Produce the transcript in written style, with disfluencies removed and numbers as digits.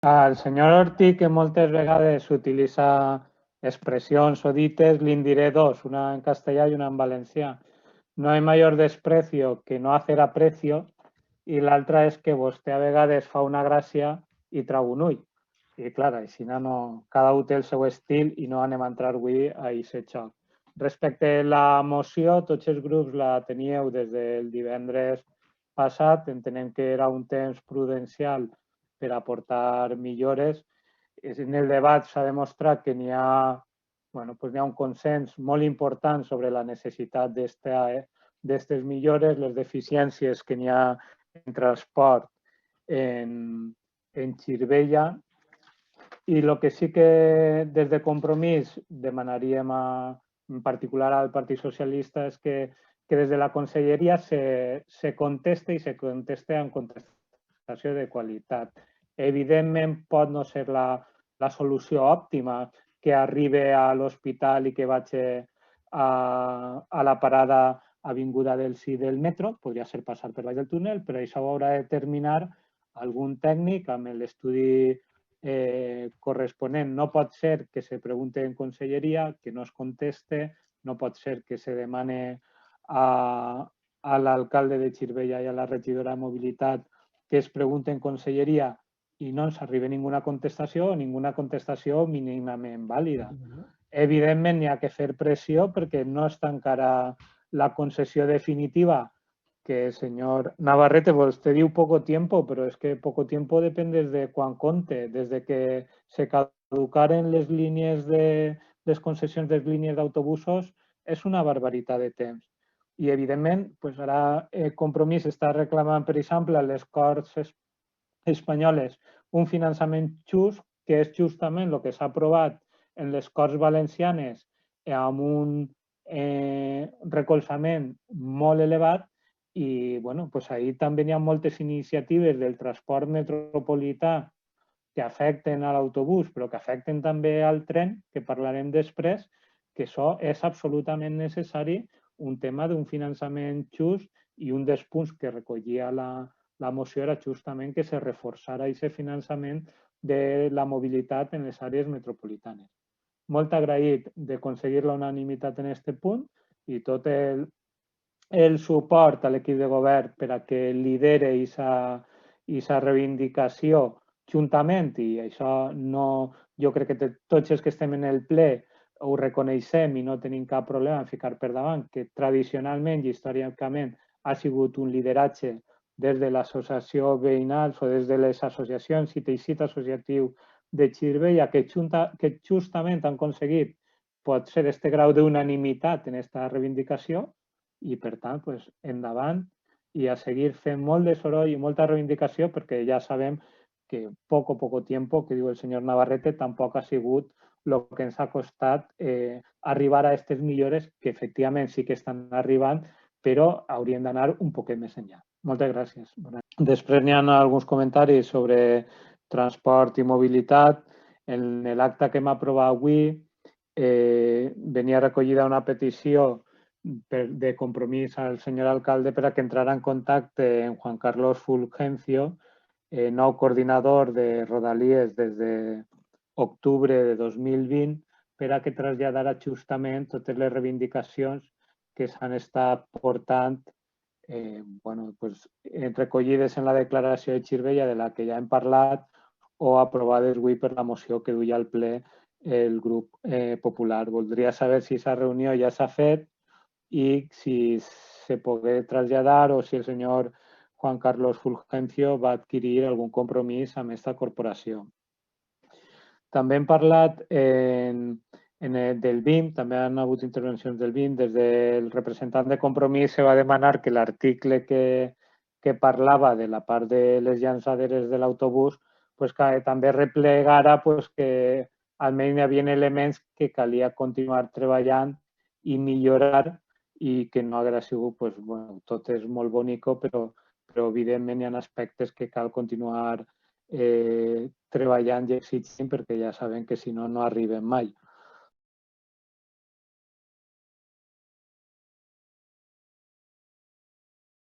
El senyor Ortí, que moltes vegades utilitza expressions o dites, li'n diré dos, una en castellà i una en valencià. No hay mayor desprecio que no hacer aprecio, i l'altra és que vostè a vegades fa una gràcia i trau un ull. I clar, així no, cada un té el seu estil i no anem a entrar avui a aquest xoc. Respecte a la moció, tots els grups la teníeu des del divendres passat, entenem que era un temps prudencial per aportar millores. En el debat s'ha demostrat que n'hi ha, bueno, pues hi ha un consens molt important sobre la necessitat d'aquestes millores, les deficiències que n'hi ha en transport en Xirvella, i el que sí que des de Compromís demanaríem en particular al Partit Socialista és que des de la conselleria se conteste i se conteste amb contestació de qualitat. Evidentment pot no ser la solució òptima que arribi a l'hospital i que vagi a la parada avinguda del sí del metro, podria ser passar per baix del túnel, però això ho haurà de determinar algun tècnic amb l'estudi corresponent. No pot ser que se pregunte en conselleria, que no es conteste, no pot ser que se demane a l'alcalde de Xirvella i a la regidora de Mobilitat que es pregunte en conselleria i no ens arribi ninguna contestació mínimament vàlida. Evidentment, n'hi ha que fer pressió perquè no està encara la concessió definitiva, que, señor Navarrete, usted diu poco tiempo, pero es que poco tiempo depende de quan compte, desde que se caducaren les línies les concessions de línies d'autobusos, és una barbaritat de temps. I, evidentment, pues ara Compromís està reclamant, per exemple, a les Corts espanyoles un finançament just, que és justament el que s'ha aprovat en les Corts Valencianes amb un recolzament molt elevat. I bueno, pues ahí també hi ha moltes iniciatives del transport metropolità que afecten a l'autobús, però que afecten també al tren, que parlarem després, que això és absolutament necessari, un tema d'un finançament just, i un dels punts que recollia la moció era justament que se reforçara aquest finançament de la mobilitat en les àrees metropolitanes. Molt agraït d'aconseguir la unanimitat en aquest punt i tot el suport a l'equip de govern per a que lidere aquesta reivindicació juntament, i això no, jo crec que tots els que estem en el ple ho reconeixem i no tenim cap problema en ficar per davant, que tradicionalment i històricament ha sigut un lideratge des de l'associació veïnal o des de les associacions i teixit associatiu de Xirvella, que justament han aconseguit pot ser aquest grau d'unanimitat en aquesta reivindicació, i per tant, pues, endavant i a seguir fent molt de soroll i molta reivindicació, perquè ja sabem que poco tiempo, que diu el senyor Navarrete, tampoc ha sigut el que ens ha costat arribar a aquestes millores que efectivament sí que estan arribant, però haurien d'anar un poquet més enllà. Moltes gràcies. Després n'hi ha alguns comentaris sobre transport i mobilitat. En l'acte que hem aprovat avui venia recollida una petició de Compromís al senyor alcalde per a que entrara en contacte amb Juan Carlos Fulgencio, nou coordinador de Rodalies des d'octubre de 2020, per a que traslladara justament totes les reivindicacions que s'han estat portant bueno, pues, recollides en la declaració de Xirvella, de la que ja hem parlat, o aprovades avui per la moció que duia al ple el grup popular. Voldria saber si aquesta reunió ja s'ha fet i si se pogué traslladar o si el senyor Juan Carlos Fulgencio va adquirir algun compromís amb aquesta corporació. També hem parlat del BIM, també han hagut intervencions del BIM. Des del representant de Compromís se va demanar que l'article que parlava de la part de les llançaderes de l'autobús pues, que també replegara pues, que almenys hi havia elements que calia continuar treballant i millorar, i que no haguera sigut, pues, bueno, tot és molt bonico, però evidentment hi ha aspectes que cal continuar treballant i exigint, perquè ja sabem que si no, no arribem mai.